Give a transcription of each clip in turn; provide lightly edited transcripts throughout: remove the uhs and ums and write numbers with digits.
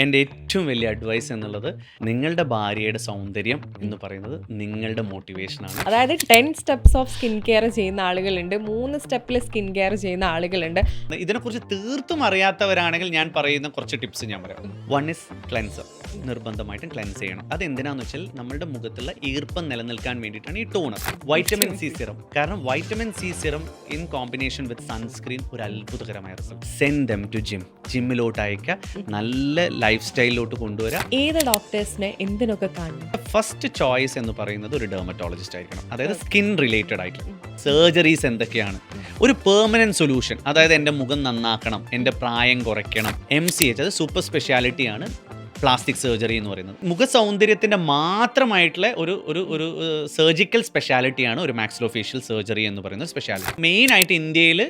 എൻ്റെ ഏറ്റവും വലിയ അഡ്വൈസ് എന്നുള്ളത് നിങ്ങളുടെ ഭാര്യയുടെ സൗന്ദര്യം എന്ന് പറയുന്നത് നിങ്ങളുടെ മോട്ടിവേഷനാണ്. അതായത് 10 സ്റ്റെപ്സ് ഓഫ് സ്കിൻ കെയർ ചെയ്യുന്ന ആളുകളുണ്ട്, 3 സ്റ്റെപ്പിൽ സ്കിൻ കെയർ ചെയ്യുന്ന ആളുകളുണ്ട്. ഇതിനെക്കുറിച്ച് തീർത്തും അറിയാത്തവരാണെങ്കിൽ ഞാൻ പറയുന്ന കുറച്ച് ടിപ്സ് ഞാൻ പറയാം. One is cleanser. നിർബന്ധമായിട്ടും ക്ലെൻസ് ചെയ്യണം. അതെന്തിനാന്ന് വെച്ചാൽ നമ്മളുടെ മുഖത്തുള്ള ഈർപ്പം നിലനിൽക്കാൻ വേണ്ടിയിട്ടാണ് ഈ ടോണർ. വൈറ്റമിൻ സി സിറം, കാരണം vitamin C serum in combination with sunscreen ഒരു അത്ഭുതകരമായ റിസൾട്ട്. സെൻഡ് ദം ടു ജിമ്മിലോട്ട് അയക്കുക, നല്ല ലൈഫ് സ്റ്റൈലിലോട്ട് കൊണ്ടുവരിക. ഏത് ഡോക്ടേഴ്സിനെ എന്തിനൊക്കെ കാണണം? ഫസ്റ്റ് ചോയ്സ് എന്ന് പറയുന്നത് ഒരു ഡെർമറ്റോളജിസ്റ്റ് ആയിരിക്കണം, അതായത് സ്കിൻ റിലേറ്റഡ് ആയിട്ടുള്ള സർജറീസ് എന്തൊക്കെയാണ്, ഒരു പെർമനന്റ് സൊല്യൂഷൻ, അതായത് എൻ്റെ മുഖം നന്നാക്കണം, എൻ്റെ പ്രായം കുറയ്ക്കണം. MCH അത് സൂപ്പർ സ്പെഷ്യാലിറ്റിയാണ് പ്ലാസ്റ്റിക് സർജറി എന്ന് പറയുന്നത്. മുഖ സൗന്ദര്യത്തിൻ്റെ മാത്രമായിട്ടുള്ള ഒരു സർജിക്കൽ സ്പെഷ്യാലിറ്റിയാണ് ഒരു മാക്സിലോഫേഷ്യൽ സർജറി എന്ന് പറയുന്ന സ്പെഷ്യാലിറ്റി. മെയിനായിട്ട് ഇന്ത്യയിൽ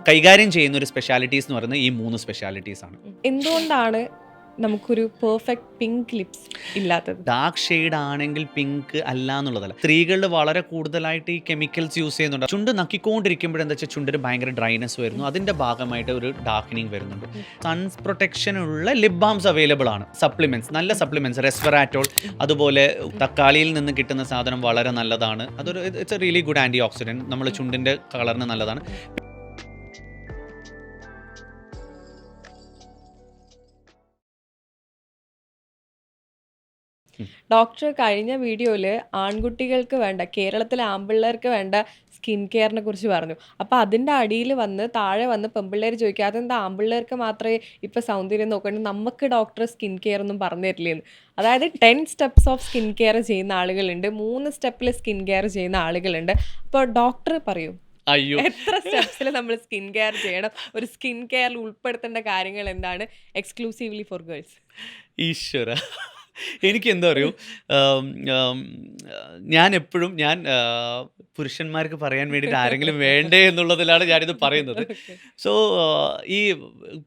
കൈകാര്യം ചെയ്യുന്ന ഒരു സ്പെഷ്യാലിറ്റീസ് എന്ന് പറയുന്നത് ഈ 3 സ്പെഷ്യാലിറ്റീസ് ആണ്. എന്തുകൊണ്ടാണ് നമുക്കൊരു പെർഫെക്റ്റ് പിങ്ക് ലിപ്സ് ഇല്ലാത്തത്? ഡാർക്ക് ഷെയ്ഡ് ആണെങ്കിൽ പിങ്ക് അല്ല എന്നുള്ളതല്ല, സ്ത്രീകളിൽ വളരെ കൂടുതലായിട്ട് ഈ കെമിക്കൽസ് യൂസ് ചെയ്യുന്നുണ്ട്. ചുണ്ട് നക്കിക്കൊണ്ടിരിക്കുമ്പോഴെന്താ വെച്ചാൽ ചുണ്ടിന് ഭയങ്കര ഡ്രൈനെസ് വരുന്നു, അതിൻ്റെ ഭാഗമായിട്ട് ഒരു ഡാർക്കനിങ് വരുന്നുണ്ട്. സൺസ് പ്രൊട്ടക്ഷനുള്ള ലിപ് ബാംസ് അവൈലബിൾ ആണ്, സപ്ലിമെന്റ്സ്, നല്ല സപ്ലിമെന്റ്സ്, റെസ്വറാറ്റോൾ, അതുപോലെ തക്കാളിയിൽ നിന്ന് കിട്ടുന്ന സാധനം വളരെ നല്ലതാണ്. It's a really good antioxidant, നമ്മുടെ ചുണ്ടിൻ്റെ കളറിന് നല്ലതാണ്. ഡോക്ടർ കഴിഞ്ഞ വീഡിയോയിൽ ആൺകുട്ടികൾക്ക് വേണ്ട, കേരളത്തിലെ ആൺപിള്ളേർക്ക് വേണ്ട സ്കിൻ കെയറിനെ കുറിച്ച് പറഞ്ഞു. അപ്പോൾ അതിൻ്റെ അടിയിൽ വന്ന് താഴെ വന്ന് പെൺപിള്ളേർ ചോദിക്കുക, അതെന്താ ആൺപിള്ളേർക്ക് മാത്രമേ ഇപ്പോൾ സൗന്ദര്യം നോക്കേണ്ടത്, നമുക്ക് ഡോക്ടർ സ്കിൻ കെയർ ഒന്നും പറഞ്ഞു തരില്ലേന്ന്. അതായത് 10 സ്റ്റെപ്സ് ഓഫ് സ്കിൻ കെയർ ചെയ്യുന്ന ആളുകളുണ്ട്, 3 സ്റ്റെപ്പിൽ സ്കിൻ കെയർ ചെയ്യുന്ന ആളുകളുണ്ട്. അപ്പോൾ ഡോക്ടർ പറയൂ, അയ്യോ, എത്ര സ്റ്റെപ്സിൽ നമ്മൾ സ്കിൻ കെയർ ചെയ്യണം, ഒരു സ്കിൻ കെയറിൽ ഉൾപ്പെടുത്തേണ്ട കാര്യങ്ങൾ എന്താണ്, എക്സ്ക്ലൂസീവ്ലി ഫോർ ഗേൾസ്? ഈശ്വര, എനിക്ക് എന്താ അറിയൂ, ഞാൻ എപ്പോഴും പുരുഷന്മാർക്ക് പറയാൻ വേണ്ടിയിട്ട് ആരെങ്കിലും വേണ്ടേ എന്നുള്ളതിലാണ് ഞാനിത് പറയുന്നത്. സോ ഈ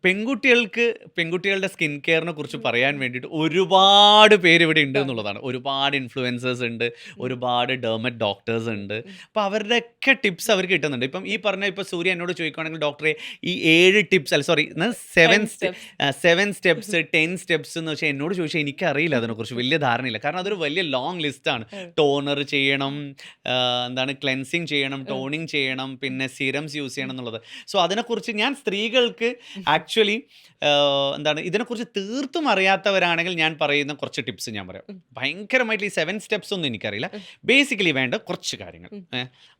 പെൺകുട്ടികളുടെ സ്കിൻ കെയറിനെ കുറിച്ച് പറയാൻ വേണ്ടിയിട്ട് ഒരുപാട് പേര് ഇവിടെ ഉണ്ട് എന്നുള്ളതാണ്. ഒരുപാട് ഇൻഫ്ലുവൻസേഴ്സ് ഉണ്ട്, ഒരുപാട് ഡെർമറ്റ് ഡോക്ടേഴ്സ് ഉണ്ട്. അപ്പോൾ അവരുടെയൊക്കെ ടിപ്സ് അവർക്ക് കിട്ടുന്നുണ്ട്. ഇപ്പം ഈ പറഞ്ഞ ഇപ്പോൾ സൂര്യ എന്നോട് ചോദിക്കുകയാണെങ്കിൽ ഡോക്ടറെ ഈ 7 ടിപ്സ് അല്ല, സോറി 7 സ്റ്റെപ്സ് 10 സ്റ്റെപ്സ് എന്ന് വെച്ചാൽ എന്നോട് ചോദിച്ചാൽ എനിക്കറിയില്ല, അതിനെക്കുറിച്ച് വലിയ ധാരണയില്ല. കാരണം അതൊരു വലിയ ലോങ് ലിസ്റ്റാണ്. ടോണർ ചെയ്യണം, എന്താണ് ക്ലെൻസിങ് ചെയ്യണം, ടോണിങ് ചെയ്യണം, പിന്നെ സിറംസ് യൂസ് ചെയ്യണം എന്നുള്ളത്. സോ അതിനെക്കുറിച്ച് ഞാൻ സ്ത്രീകൾക്ക് ആക്ച്വലി എന്താണ് ഇതിനെക്കുറിച്ച് തീർത്തും അറിയാത്തവരാണെങ്കിൽ ഞാൻ പറയുന്ന കുറച്ച് ടിപ്സ് ഞാൻ പറയാം. ഭയങ്കരമായിട്ട് ഈ 7 സ്റ്റെപ്സ് ഒന്നും എനിക്കറിയില്ല. ബേസിക്കലി വേണ്ട കുറച്ച് കാര്യങ്ങൾ,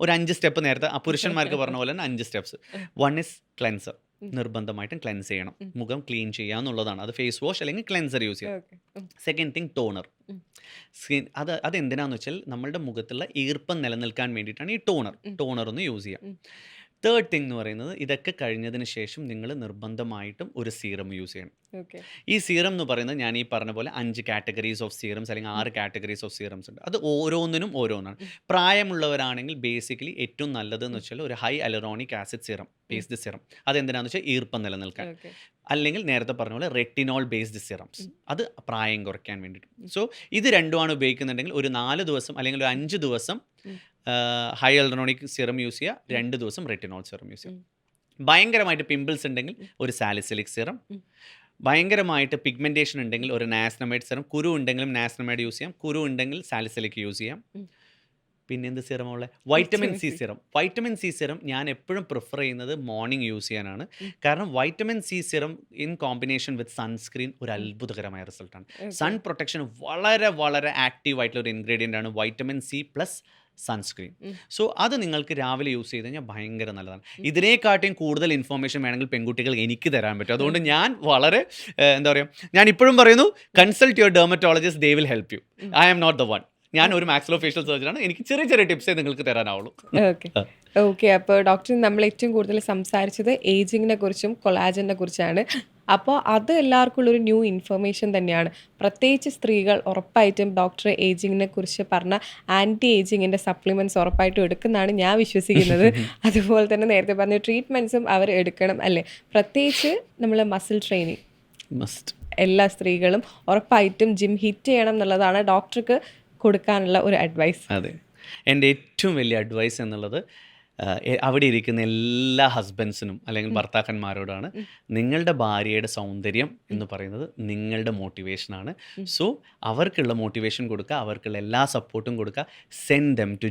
ഒരു 5 സ്റ്റെപ്പ് നേരത്തെ ആ പുരുഷന്മാർക്ക് പറഞ്ഞ പോലെ തന്നെ 5 സ്റ്റെപ്സ്. One is cleanser. നിർബന്ധമായിട്ടും ക്ലെൻസ് ചെയ്യണം, മുഖം ക്ലീൻ ചെയ്യുക എന്നുള്ളതാണ്. അത് ഫേസ് വാഷ് അല്ലെങ്കിൽ ക്ലെൻസർ യൂസ് ചെയ്യാം. Second thing toner. സ്കിൻ അതെന്തിനാന്ന് വെച്ചാൽ നമ്മളുടെ മുഖത്തുള്ള ഈർപ്പം നിലനിൽക്കാൻ വേണ്ടിയിട്ടാണ് ഈ ടോണർ ഒന്ന് യൂസ് ചെയ്യാം. തേർഡ് തിങ് എന്ന് പറയുന്നത്, ഇതൊക്കെ കഴിഞ്ഞതിന് ശേഷം നിങ്ങൾ നിർബന്ധമായിട്ടും ഒരു സീറം യൂസ് ചെയ്യണം. ഈ സീറം എന്ന് പറയുന്നത് ഞാൻ ഈ പറഞ്ഞ പോലെ 5 കാറ്റഗറീസ് ഓഫ് സീറംസ് അല്ലെങ്കിൽ 6 കാറ്റഗറീസ് ഓഫ് സീറംസ് ഉണ്ട്. അത് ഓരോന്നിനും ഓരോന്നാണ്. പ്രായമുള്ളവരാണെങ്കിൽ ബേസിക്കലി ഏറ്റവും നല്ലതെന്ന് വെച്ചാൽ ഒരു hyaluronic acid serum, based serum. അതെന്തിനാന്ന് വെച്ചാൽ ഈർപ്പം നിലനിൽക്കാൻ. അല്ലെങ്കിൽ നേരത്തെ പറഞ്ഞ പോലെ റെറ്റിനോൾ ബേസ്ഡ് സിറംസ്, അത് പ്രായം കുറയ്ക്കാൻ വേണ്ടിയിട്ട്. സോ ഇത് രണ്ടുമാണ് ഉപയോഗിക്കുന്നുണ്ടെങ്കിൽ ഒരു 4 ദിവസം അല്ലെങ്കിൽ ഒരു 5 ദിവസം ഹൈ അലറോണിക് സിറം യൂസ് ചെയ്യുക, 2 ദിവസം റെറ്റിനോൾ സിറം യൂസ് ചെയ്യുക. ഭയങ്കരമായിട്ട് പിമ്പിൾസ് ഉണ്ടെങ്കിൽ ഒരു സാലിസിലിക് സിറം, ഭയങ്കരമായിട്ട് പിഗ്മെൻറ്റേഷൻ ഉണ്ടെങ്കിൽ ഒരു നാസ്നമൈഡ് സിറം, കുരു ഉണ്ടെങ്കിലും നാസ്നമൈഡ് യൂസ് ചെയ്യാം, കുരു ഉണ്ടെങ്കിൽ സാലിസിലിക് യൂസ് ചെയ്യാം. പിന്നെ എന്ത് സിറമുള്ള വൈറ്റമിൻ സി സിറം ഞാൻ എപ്പോഴും പ്രിഫർ ചെയ്യുന്നത് മോർണിംഗ് യൂസ് ചെയ്യാനാണ്. കാരണം vitamin C serum in combination with sunscreen ഒരു അത്ഭുതകരമായ റിസൾട്ടാണ്. സൺ പ്രൊട്ടക്ഷൻ വളരെ വളരെ ആക്റ്റീവ് ആയിട്ടുള്ള ഒരു ഇൻഗ്രീഡിയൻ്റ് ആണ് vitamin C plus sunscreen. So അത് നിങ്ങൾക്ക് രാവിലെ യൂസ് ചെയ്ത് കഴിഞ്ഞാൽ ഭയങ്കര നല്ലതാണ്. ഇതിനെക്കാട്ടിയും കൂടുതൽ ഇൻഫോർമേഷൻ വേണമെങ്കിൽ പെൺകുട്ടികൾ എനിക്ക് തരാൻ പറ്റും. അതുകൊണ്ട് ഞാൻ വളരെ എന്താ പറയുക, ഞാൻ ഇപ്പോഴും പറയുന്നു, consult your dermatologist, they will help you. I am not the one. ഞാൻ ഒരു മാക്സിലോഫേഷ്യൽ സർജനാണ്, എനിക്ക് ചെറിയ ചെറിയ ടിപ്സേ നിങ്ങൾക്ക് തരാനാവുള്ളൂ. ഓക്കെ. അപ്പോൾ ഡോക്ടർ, നമ്മൾ ഏറ്റവും കൂടുതൽ സംസാരിച്ചത് ഏജിങ്ങിനെ കുറിച്ചും കൊളാജനെ കുറിച്ചാണ്. അപ്പോൾ അത് എല്ലാവർക്കും ഉള്ളൊരു ന്യൂ ഇൻഫർമേഷൻ തന്നെയാണ്. പ്രത്യേകിച്ച് സ്ത്രീകൾ ഉറപ്പായിട്ടും ഡോക്ടർ ഏജിങ്ങിനെ കുറിച്ച് പറഞ്ഞ ആൻറ്റി ഏജിങ്ങിൻ്റെ സപ്ലിമെൻറ്റ്സ് ഉറപ്പായിട്ടും എടുക്കുന്നതാണ് ഞാൻ വിശ്വസിക്കുന്നത്. അതുപോലെ തന്നെ നേരത്തെ പറഞ്ഞ ട്രീറ്റ്മെൻറ്റ്സും അവർ എടുക്കണം അല്ലേ? പ്രത്യേകിച്ച് നമ്മൾ മസിൽ ട്രെയിനിങ് മസ്റ്റ് എല്ലാ സ്ത്രീകളും ഉറപ്പായിട്ടും ജിം ഹിറ്റ് ചെയ്യണം എന്നുള്ളതാണ് ഡോക്ടർക്ക് കൊടുക്കാനുള്ള ഒരു അഡ്വൈസ്. അതെ, എൻ്റെ ഏറ്റവും വലിയ അഡ്വൈസ് എന്നുള്ളത് അവിടെ ഇരിക്കുന്ന എല്ലാ ഹസ്ബൻഡ്സിനും അല്ലെങ്കിൽ ഭർത്താക്കന്മാരോടാണ്, നിങ്ങളുടെ ഭാര്യയുടെ സൗന്ദര്യം എന്ന് പറയുന്നത് നിങ്ങളുടെ മോട്ടിവേഷനാണ്. സോ അവർക്കുള്ള മോട്ടിവേഷൻ കൊടുക്കുക, അവർക്കുള്ള എല്ലാ സപ്പോർട്ടും കൊടുക്കുക. സെൻഡ് ദം ടു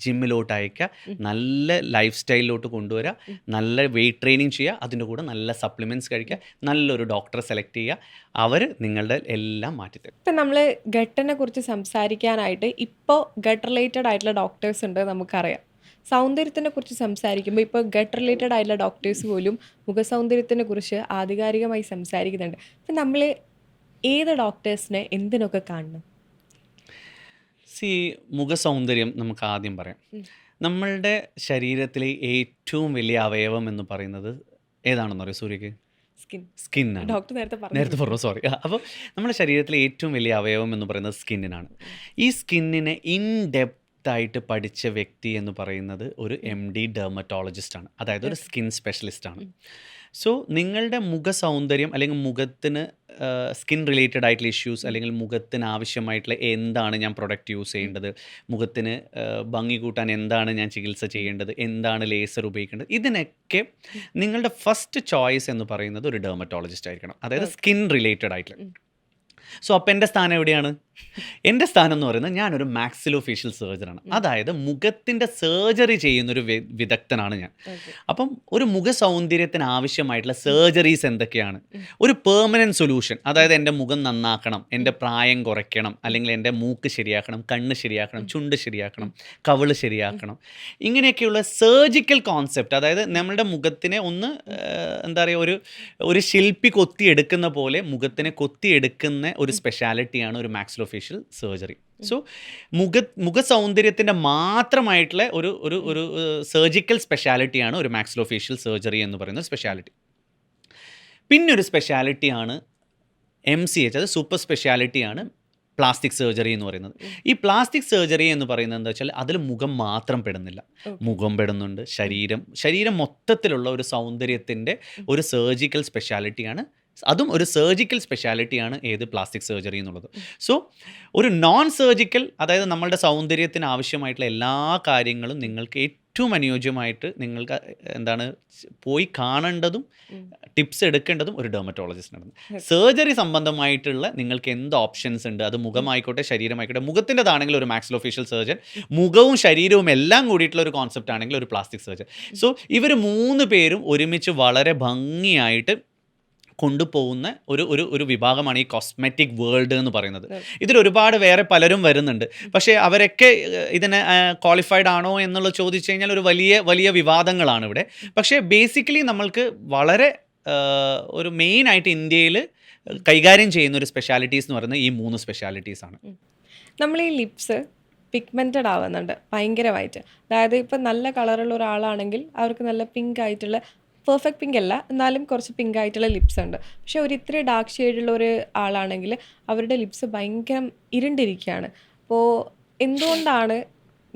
ജിമ്മിലോട്ട് അയക്കുക, നല്ല ലൈഫ് സ്റ്റൈലിലോട്ട് കൊണ്ടുവരിക, നല്ല വെയിറ്റ് ട്രെയിനിങ് ചെയ്യുക, അതിൻ്റെ കൂടെ നല്ല സപ്ലിമെൻറ്റ്സ് കഴിക്കുക, നല്ലൊരു ഡോക്ടറെ സെലക്ട് ചെയ്യുക. അവർ നിങ്ങളുടെ എല്ലാം മാറ്റിത്തരും. ഇപ്പം നമ്മൾ ഗട്ടിനെ കുറിച്ച് സംസാരിക്കാനായിട്ട് ഇപ്പോൾ ഗട്ട് റിലേറ്റഡ് ആയിട്ടുള്ള ഡോക്ടേഴ്സ് ഉണ്ട് നമുക്കറിയാം. സൗന്ദര്യത്തിനെ കുറിച്ച് സംസാരിക്കുമ്പോൾ ഇപ്പോൾ ഗട്ട് റിലേറ്റഡ് ആയിട്ടുള്ള ഡോക്ടേഴ്സ് പോലും മുഖസൗന്ദര്യത്തിനെ കുറിച്ച് ആധികാരികമായി സംസാരിക്കുന്നുണ്ട്. അപ്പം നമ്മൾ ഏത് ഡോക്ടേഴ്സിനെ എന്തിനൊക്കെ കാണണം? മുഖസൗന്ദര്യം നമുക്ക് ആദ്യം പറയാം. നമ്മളുടെ ശരീരത്തിലെ ഏറ്റവും വലിയ അവയവം എന്ന് പറയുന്നത് ഏതാണെന്ന് പറയും സൂര്യക്ക്? സ്കിന്നാണ്. ഡോക്ടർ നേരത്തെ പറഞ്ഞു, സോറി. അപ്പോൾ നമ്മുടെ ശരീരത്തിലെ ഏറ്റവും വലിയ അവയവം എന്ന് പറയുന്നത് സ്കിന്നിനാണ്. ഈ സ്കിന്നിനെ ഇൻ ഡെപ്ത് ആയിട്ട് പഠിച്ച വ്യക്തി എന്ന് പറയുന്നത് ഒരു MD ഡെർമറ്റോളജിസ്റ്റാണ്, അതായത് ഒരു സ്കിൻ സ്പെഷ്യലിസ്റ്റാണ്. സോ നിങ്ങളുടെ മുഖസൗന്ദര്യം അല്ലെങ്കിൽ മുഖത്തിന് സ്കിൻ റിലേറ്റഡ് ആയിട്ടുള്ള ഇഷ്യൂസ്, അല്ലെങ്കിൽ മുഖത്തിന് ആവശ്യമായിട്ടുള്ള എന്താണ് ഞാൻ പ്രൊഡക്റ്റ് യൂസ് ചെയ്യേണ്ടത്, മുഖത്തിന് ഭംഗി കൂട്ടാൻ എന്താണ് ഞാൻ ചികിത്സ ചെയ്യേണ്ടത്, എന്താണ് ലേസർ ഉപയോഗിക്കേണ്ടത്, ഇതിനൊക്കെ നിങ്ങളുടെ ഫസ്റ്റ് ചോയ്സ് എന്ന് പറയുന്നത് ഒരു ഡെർമറ്റോളജിസ്റ്റ് ആയിരിക്കണം, അതായത് സ്കിൻ റിലേറ്റഡ് ആയിട്ടുള്ള. സോ അപ്പോൾ എൻ്റെ സ്ഥാനം എവിടെയാണ്? എൻ്റെ സ്ഥാനം എന്ന് പറയുന്നത് ഞാനൊരു മാക്സിലോഫേഷ്യൽ സർജനാണ്, അതായത് മുഖത്തിൻ്റെ സർജറി ചെയ്യുന്നൊരു വിദഗ്ധനാണ് ഞാൻ. അപ്പം ഒരു മുഖ സൗന്ദര്യത്തിന് ആവശ്യമായിട്ടുള്ള സർജറീസ് എന്തൊക്കെയാണ്? ഒരു പെർമനൻറ്റ് സൊല്യൂഷൻ, അതായത് എൻ്റെ മുഖം നന്നാക്കണം, എൻ്റെ പ്രായം കുറയ്ക്കണം, അല്ലെങ്കിൽ എൻ്റെ മൂക്ക് ശരിയാക്കണം, കണ്ണ് ശരിയാക്കണം, ചുണ്ട് ശരിയാക്കണം, കവിള് ശരിയാക്കണം, ഇങ്ങനെയൊക്കെയുള്ള സർജിക്കൽ കോൺസെപ്റ്റ്, അതായത് നമ്മളുടെ മുഖത്തിനെ ഒന്ന് എന്താ പറയുക, ഒരു ശില്പി കൊത്തിയെടുക്കുന്ന പോലെ മുഖത്തിനെ കൊത്തിയെടുക്കുന്ന ഒരു സ്പെഷ്യാലിറ്റിയാണ് ഒരു മാക്സിലോഫേഷ്യൽ സർജറി. സോ മുഖ സൗന്ദര്യത്തിൻ്റെ മാത്രമായിട്ടുള്ള ഒരു സർജിക്കൽ സ്പെഷ്യാലിറ്റിയാണ് ഒരു മാക്സിലോഫേഷ്യൽ സർജറി എന്ന് പറയുന്ന സ്പെഷ്യാലിറ്റി. പിന്നൊരു സ്പെഷ്യാലിറ്റിയാണ് MCH, അത് സൂപ്പർ സ്പെഷ്യാലിറ്റിയാണ് പ്ലാസ്റ്റിക് സർജറി എന്ന് പറയുന്നത്. ഈ പ്ലാസ്റ്റിക് സർജറി എന്ന് പറയുന്നത് എന്താ വെച്ചാൽ അതിൽ മുഖം മാത്രം പെടുന്നില്ല, മുഖം പെടുന്നുണ്ട്, ശരീരം മൊത്തത്തിലുള്ള ഒരു സൗന്ദര്യത്തിൻ്റെ ഒരു സർജിക്കൽ സ്പെഷ്യാലിറ്റിയാണ്, അതും ഒരു സർജിക്കൽ സ്പെഷ്യാലിറ്റിയാണ് ഏത് പ്ലാസ്റ്റിക് സർജറി എന്നുള്ളത്. സോ ഒരു നോൺ സർജിക്കൽ, അതായത് നമ്മളുടെ സൗന്ദര്യത്തിന് ആവശ്യമായിട്ടുള്ള എല്ലാ കാര്യങ്ങളും നിങ്ങൾക്ക് ഏറ്റവും അനുയോജ്യമായിട്ട് നിങ്ങൾക്ക് എന്താണ് പോയി കാണേണ്ടതും ടിപ്സ് എടുക്കേണ്ടതും ഒരു ഡെർമറ്റോളജിസ്റ്റിനാണ്. സർജറി സംബന്ധമായിട്ടുള്ള നിങ്ങൾക്ക് എന്ത് ഓപ്ഷൻസ് ഉണ്ട്, അത് മുഖമായിക്കോട്ടെ ശരീരമായിക്കോട്ടെ, മുഖത്തിൻ്റെതാണെങ്കിൽ ഒരു മാക്സിലോഫേഷ്യൽ സർജൻ, മുഖവും ശരീരവും എല്ലാം കൂടിയിട്ടുള്ള ഒരു കോൺസെപ്റ്റ് ആണെങ്കിൽ ഒരു പ്ലാസ്റ്റിക് സർജൻ. സോ ഇവർ 3 പേരും ഒരുമിച്ച് വളരെ ഭംഗിയായിട്ട് കൊണ്ടുപോകുന്ന ഒരു വിഭാഗമാണ് ഈ കോസ്മെറ്റിക് വേൾഡ് എന്ന് പറയുന്നത്. ഇതിൽ ഒരുപാട് വേറെ പലരും വരുന്നുണ്ട്, പക്ഷേ അവരൊക്കെ ഇതിന് ക്വാളിഫൈഡ് ആണോ എന്നുള്ള ചോദിച്ചു കഴിഞ്ഞാൽ ഒരു വലിയ വിവാദങ്ങളാണ് ഇവിടെ. പക്ഷേ ബേസിക്കലി നമ്മൾക്ക് വളരെ ഒരു മെയിനായിട്ട് ഇന്ത്യയിൽ കൈകാര്യം ചെയ്യുന്ന ഒരു സ്പെഷ്യാലിറ്റീസ് എന്ന് പറയുന്നത് ഈ 3 സ്പെഷ്യാലിറ്റീസാണ്. നമ്മൾ ഈ ലിപ്സ് പിഗ്മെൻറ്റഡ് ആവുന്നുണ്ട് ഭയങ്കരമായിട്ട്. അതായത് ഇപ്പം നല്ല കളറുള്ള ഒരാളാണെങ്കിൽ അവർക്ക് നല്ല പിങ്ക് ആയിട്ടുള്ള, പെർഫെക്റ്റ് പിങ്ക് അല്ല എന്നാലും കുറച്ച് പിങ്ക് ആയിട്ടുള്ള ലിപ്സ് ഉണ്ട്. പക്ഷെ ഒരു ഇത്തിരി ഡാർക്ക് ഷെയ്ഡുള്ള ഒരു ആളാണെങ്കിൽ അവരുടെ ലിപ്സ് ഭയങ്കര ഇരുണ്ടിരിക്കുകയാണ്. അപ്പോൾ എന്തുകൊണ്ടാണ്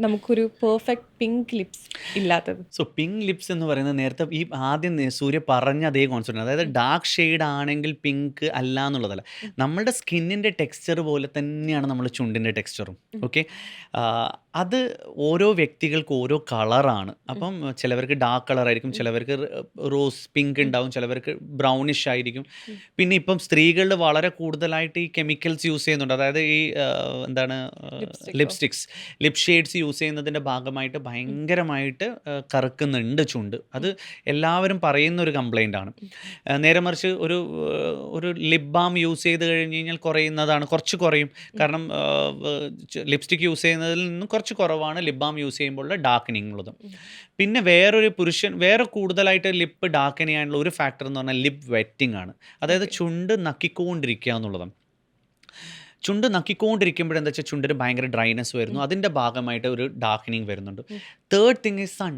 നമുക്കൊരു പെർഫെക്റ്റ് പിങ്ക് ലിപ്സ് ഇല്ലാത്തത്? സോ പിങ്ക് ലിപ്സ് എന്ന് പറയുന്നത് നേരത്തെ ഈ ആദ്യം സൂര്യ പറഞ്ഞ അതേ കോൺസെപ്റ്റ്, അതായത് ഡാർക്ക് ഷെയ്ഡ് ആണെങ്കിൽ പിങ്ക് അല്ല എന്നുള്ളതല്ല, നമ്മളുടെ സ്കിന്നിൻ്റെ ടെക്സ്ചർ പോലെ തന്നെയാണ് നമ്മുടെ ചുണ്ടിൻ്റെ ടെക്സ്ചറും. ഓക്കെ, അത് ഓരോ വ്യക്തികൾക്ക് ഓരോ കളറാണ്. അപ്പം ചിലവർക്ക് ഡാർക്ക് കളറായിരിക്കും, ചിലവർക്ക് റോസ് പിങ്ക് ഉണ്ടാവും, ചിലവർക്ക് ബ്രൗണിഷ് ആയിരിക്കും. പിന്നെ ഇപ്പം സ്ത്രീകളിൽ വളരെ കൂടുതലായിട്ട് ഈ കെമിക്കൽസ് യൂസ് ചെയ്യുന്നുണ്ട്, അതായത് ഈ എന്താണ് ലിപ്സ്റ്റിക്സ്, ലിപ് ഷെയ്ഡ്സ് യൂസ് ചെയ്യുന്നതിൻ്റെ ഭാഗമായിട്ട് ഭയങ്കരമായിട്ട് കറുക്കുന്നുണ്ട് ചുണ്ട്. അത് എല്ലാവരും പറയുന്ന ഒരു കംപ്ലൈൻ്റ് ആണ്. നേരെ മറിച്ച് ഒരു ലിപ് ബാം യൂസ് ചെയ്ത് കഴിഞ്ഞ് കഴിഞ്ഞാൽ കുറച്ച് കുറയും. കാരണം ലിപ്സ്റ്റിക് യൂസ് ചെയ്യുന്നതിൽ നിന്നും കുറച്ച് കുറവാണ് ലിപ് ബാം യൂസ് ചെയ്യുമ്പോൾ ഡാർക്കനിങ് ഉള്ളത്. പിന്നെ വേറെ കൂടുതലായിട്ട് ലിപ്പ് ഡാർക്കൻ ചെയ്യാനുള്ള ഒരു ഫാക്ടർ എന്ന് പറഞ്ഞാൽ ലിപ്പ് വെറ്റിംഗ് ആണ്, അതായത് ചുണ്ട് നക്കിക്കൊണ്ടിരിക്കുക എന്നുള്ളതാണ്. ചുണ്ട് നക്കിക്കൊണ്ടിരിക്കുമ്പോഴെന്താ വെച്ചാൽ ചുണ്ടിന് ഭയങ്കര ഡ്രൈനെസ് വരുന്നു, അതിൻ്റെ ഭാഗമായിട്ട് ഒരു ഡാർക്കനിങ് വരുന്നുണ്ട്. തേർഡ് തിങ് ഈസ് സൺ,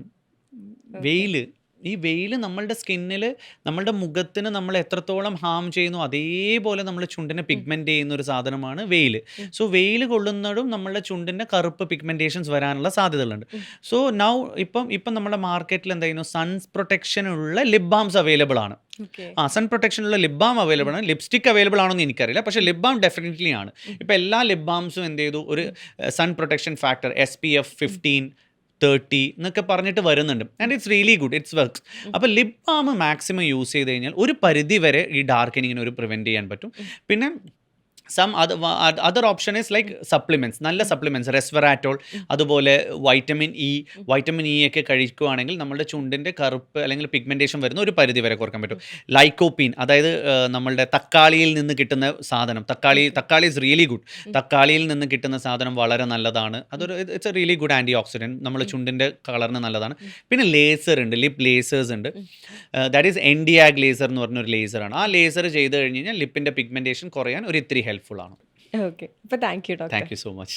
വെയിൽ. ഈ വെയിൽ നമ്മളുടെ സ്കിന്നിൽ, നമ്മളുടെ മുഖത്തിന് നമ്മൾ എത്രത്തോളം ഹാം ചെയ്യുന്നു അതേപോലെ നമ്മൾ ചുണ്ടിനെ പിഗ്മെൻറ്റ് ചെയ്യുന്ന ഒരു സാധനമാണ് വെയിൽ. സോ വെയിൽ കൊള്ളുന്നതും നമ്മളുടെ ചുണ്ടിൻ്റെ കറുപ്പ് പിഗ്മെൻറ്റേഷൻസ് വരാനുള്ള സാധ്യതകളുണ്ട്. സോ ഇപ്പം നമ്മുടെ മാർക്കറ്റിൽ എന്താ ചെയ്യുന്നു, സൺ പ്രൊട്ടക്ഷനുള്ള ലിപ് ബാംസ് അവൈലബിൾ ആണ്. സൺ പ്രൊട്ടക്ഷനുള്ള ലിപ് ബാം അവൈലബിൾ ആണ്. ലിപ്സ്റ്റിക് അവൈലബിൾ ആണോ എന്ന് എനിക്കറിയില്ല, പക്ഷേ ലിപ് ബാം ഡെഫിനറ്റ്ലി ആണ്. ഇപ്പോൾ എല്ലാ ലിപ് ബാംസും എന്ത് ചെയ്തു, ഒരു സൺ പ്രൊട്ടക്ഷൻ ഫാക്ടർ SPF 15 30 എന്നൊക്കെ പറഞ്ഞിട്ട് വരുന്നുണ്ട്. And it's really good, it's works. അപ്പോൾ ലിപ് ബാം മാക്സിമം യൂസ് ചെയ്ത് കഴിഞ്ഞാൽ ഒരു പരിധി വരെ ഈ ഡാർക്കനിങ്ങിന് ഒരു പ്രിവെൻറ്റ് ചെയ്യാൻ പറ്റും. പിന്നെ other option is like supplements, നല്ല സപ്ലിമെൻറ്റ്സ്, റെസ്വറാറ്റോൾ, അതുപോലെ വൈറ്റമിൻ ഇ ഒക്കെ കഴിക്കുകയാണെങ്കിൽ നമ്മുടെ ചുണ്ടിൻ്റെ കറുപ്പ് അല്ലെങ്കിൽ പിഗ്മെൻറ്റേഷൻ വരുന്ന ഒരു പരിധി വരെ കുറക്കാൻ പറ്റും. ലൈക്കോപ്പീൻ, അതായത് നമ്മളുടെ തക്കാളിയിൽ നിന്ന് കിട്ടുന്ന സാധനം, തക്കാളി ഇസ് റിയലി ഗുഡ്. തക്കാളിയിൽ നിന്ന് കിട്ടുന്ന സാധനം വളരെ നല്ലതാണ്. It's a really good antioxidant, നമ്മുടെ ചുണ്ടിൻ്റെ കളറിന് നല്ലതാണ്. പിന്നെ ലേസർ ഉണ്ട്, ലിപ് ലേസേഴ്സ് ഉണ്ട്. ദാറ്റ് ഈസ് എൻഡിയാഗ് ലേസർ എന്ന് പറഞ്ഞൊരു ലേസറാണ്. ആ ലേസർ ചെയ്ത് കഴിഞ്ഞ് കഴിഞ്ഞാൽ ലിപ്പിൻ്റെ പിഗ്മെൻറ്റേഷൻ കുറയാൻ ഒരു ഇത്തിരി ഹെൽപ്ഫുൾ ആണ്. ഓക്കെ. അപ്പോൾ thank you doctor. Thank you so much.